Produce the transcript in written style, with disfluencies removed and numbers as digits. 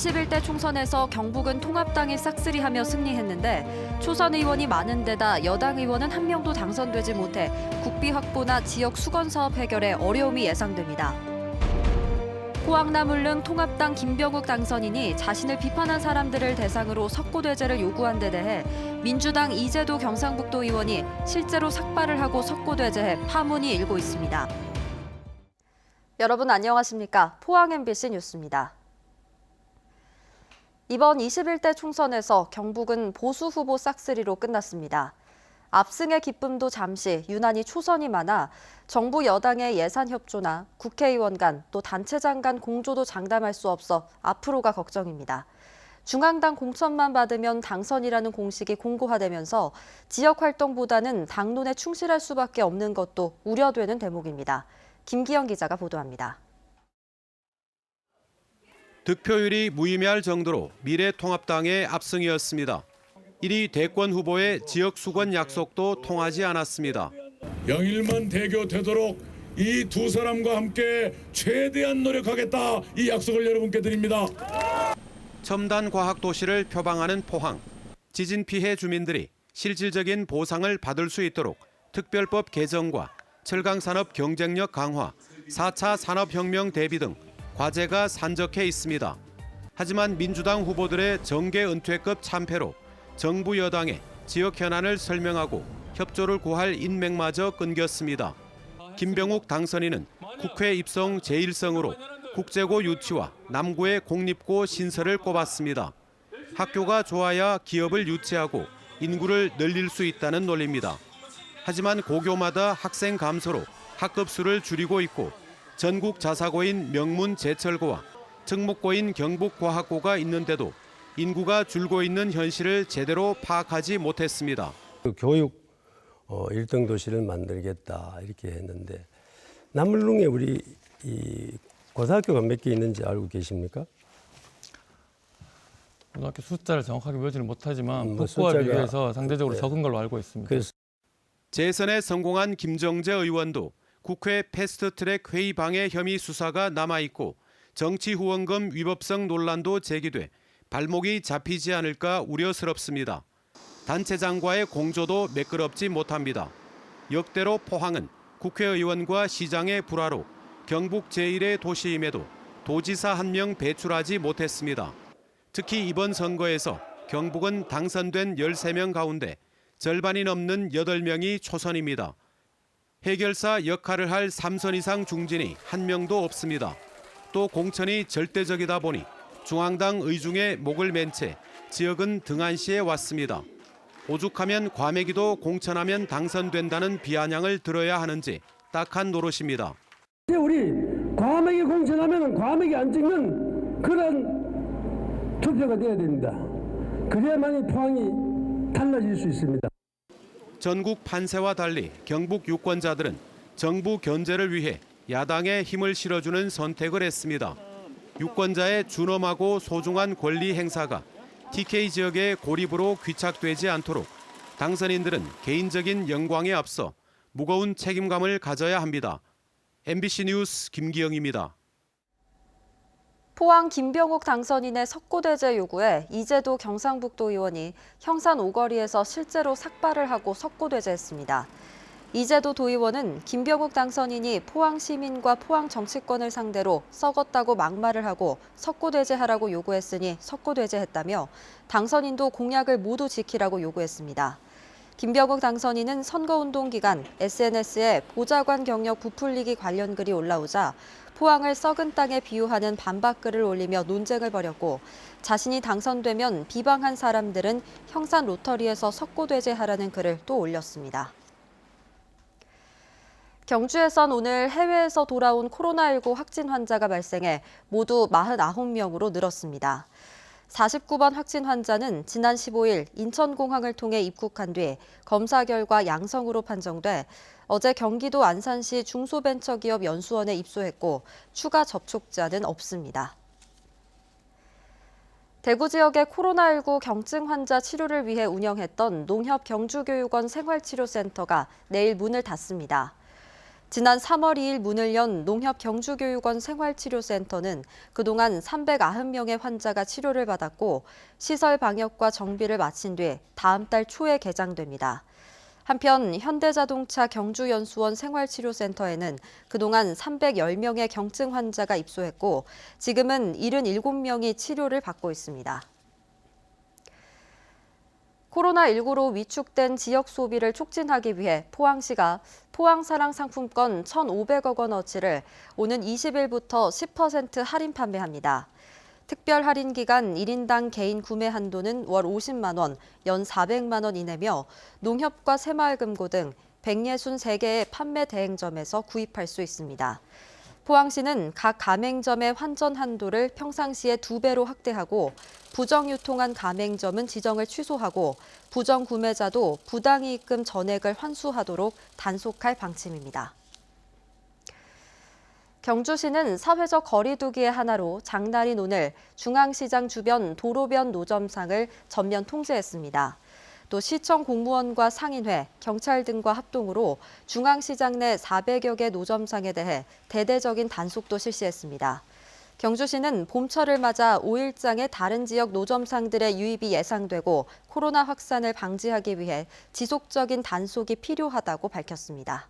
21대 총선에서 경북은 통합당이 싹쓸이하며 승리했는데 초선 의원이 많은 데다 여당 의원은 한 명도 당선되지 못해 국비 확보나 지역 수건 사업 해결에 어려움이 예상됩니다. 포항나물릉 통합당 김병욱 당선인이 자신을 비판한 사람들을 대상으로 석고대죄를 요구한 데 대해 민주당 이재도 경상북도 의원이 실제로 삭발을 하고 석고대죄해 파문이 일고 있습니다. 여러분 안녕하십니까? 포항 MBC 뉴스입니다. 이번 21대 총선에서 경북은 보수 후보 싹쓸이로 끝났습니다. 압승의 기쁨도 잠시 유난히 초선이 많아 정부 여당의 예산 협조나 국회의원 간 또 단체장 간 공조도 장담할 수 없어 앞으로가 걱정입니다. 중앙당 공천만 받으면 당선이라는 공식이 공고화되면서 지역 활동보다는 당론에 충실할 수밖에 없는 것도 우려되는 대목입니다. 김기영 기자가 보도합니다. 득표율이 무의미할 정도로 미래통합당의 압승이었습니다. 이리 대권 후보의 지역 수건 약속도 통하지 않았습니다. 영일만 대교되도록 이 두 사람과 함께 최대한 노력하겠다, 이 약속을 여러분께 드립니다. 첨단 과학 도시를 표방하는 포항. 지진 피해 주민들이 실질적인 보상을 받을 수 있도록 특별법 개정과 철강산업 경쟁력 강화, 4차 산업혁명 대비 등 과제가 산적해 있습니다. 하지만 민주당 후보들의 정계 은퇴급 참패로 정부 여당의 지역 현안을 설명하고 협조를 구할 인맥마저 끊겼습니다. 김병욱 당선인은 국회 입성 제1성으로 국제고 유치와 남구의 공립고 신설을 꼽았습니다. 학교가 좋아야 기업을 유치하고 인구를 늘릴 수 있다는 논리입니다. 하지만 고교마다 학생 감소로 학급 수를 줄이고 있고 전국 자사고인 명문제철고와 특목고인 경북과학고가 있는데도 인구가 줄고 있는 현실을 제대로 파악하지 못했습니다. 교육 1등 도시를 만들겠다 이렇게 했는데 남물릉에 우리 이 고등학교가 몇 개 있는지 알고 계십니까? 고등학교 숫자를 정확하게 외우지는 못하지만 북구와 비교해서 상대적으로 적은 걸로 알고 있습니다. 재선에 성공한 김정재 의원도 국회 패스트트랙 회의방해 혐의 수사가 남아있고 정치 후원금 위법성 논란도 제기돼 발목이 잡히지 않을까 우려스럽습니다. 단체장과의 공조도 매끄럽지 못합니다. 역대로 포항은 국회의원과 시장의 불화로 경북 제1의 도시임에도 도지사 한 명 배출하지 못했습니다. 특히 이번 선거에서 경북은 당선된 13명 가운데 절반이 넘는 8명이 초선입니다. 해결사 역할을 할 3선 이상 중진이 한 명도 없습니다. 또 공천이 절대적이다 보니 중앙당 의중에 목을 맨 채 지역은 등한시에 왔습니다. 오죽하면 과메기도 공천하면 당선된다는 비아냥을 들어야 하는지 딱한 노릇입니다. 우리 과메기 공천하면 과메기 안 찍는 그런 투표가 돼야 됩니다. 그래야만이 포항이 달라질 수 있습니다. 전국 판세와 달리 경북 유권자들은 정부 견제를 위해 야당에 힘을 실어주는 선택을 했습니다. 유권자의 준엄하고 소중한 권리 행사가 TK 지역의 고립으로 귀착되지 않도록 당선인들은 개인적인 영광에 앞서 무거운 책임감을 가져야 합니다. MBC 뉴스 김기영입니다. 포항 김병욱 당선인의 석고대죄 요구에 이재도 경상북도 의원이 형산 오거리에서 실제로 삭발을 하고 석고대죄했습니다. 이재도 도의원은 김병욱 당선인이 포항 시민과 포항 정치권을 상대로 썩었다고 막말을 하고 석고대죄하라고 요구했으니 석고대죄했다며 당선인도 공약을 모두 지키라고 요구했습니다. 김병욱 당선인은 선거운동 기간 SNS에 보좌관 경력 부풀리기 관련 글이 올라오자 포항을 썩은 땅에 비유하는 반박글을 올리며 논쟁을 벌였고 자신이 당선되면 비방한 사람들은 형산 로터리에서 석고대죄하라는 글을 또 올렸습니다. 경주에선 오늘 해외에서 돌아온 코로나19 확진 환자가 발생해 모두 49명으로 늘었습니다. 49번 확진 환자는 지난 15일 인천공항을 통해 입국한 뒤 검사 결과 양성으로 판정돼 어제 경기도 안산시 중소벤처기업 연수원에 입소했고 추가 접촉자는 없습니다. 대구 지역의 코로나19 경증 환자 치료를 위해 운영했던 농협 경주교육원 생활치료센터가 내일 문을 닫습니다. 지난 3월 2일 문을 연 농협 경주교육원 생활치료센터는 그동안 390명의 환자가 치료를 받았고 시설 방역과 정비를 마친 뒤 다음 달 초에 개장됩니다. 한편 현대자동차 경주연수원 생활치료센터에는 그동안 310명의 경증 환자가 입소했고 지금은 77명이 치료를 받고 있습니다. 코로나19로 위축된 지역 소비를 촉진하기 위해 포항시가 포항사랑 상품권 1,500억 원어치를 오는 20일부터 10% 할인 판매합니다. 특별 할인 기간 1인당 개인 구매 한도는 월 50만 원, 연 400만 원 이내며 농협과 새마을금고 등 163개의 판매 대행점에서 구입할 수 있습니다. 포항시는 각 가맹점의 환전 한도를 평상시의 2배로 확대하고 부정 유통한 가맹점은 지정을 취소하고 부정 구매자도 부당이익금 전액을 환수하도록 단속할 방침입니다. 경주시는 사회적 거리 두기의 하나로 장날인 오늘 중앙시장 주변 도로변 노점상을 전면 통제했습니다. 또 시청 공무원과 상인회, 경찰 등과 합동으로 중앙시장 내 400여 개 노점상에 대해 대대적인 단속도 실시했습니다. 경주시는 봄철을 맞아 5일장의 다른 지역 노점상들의 유입이 예상되고 코로나 확산을 방지하기 위해 지속적인 단속이 필요하다고 밝혔습니다.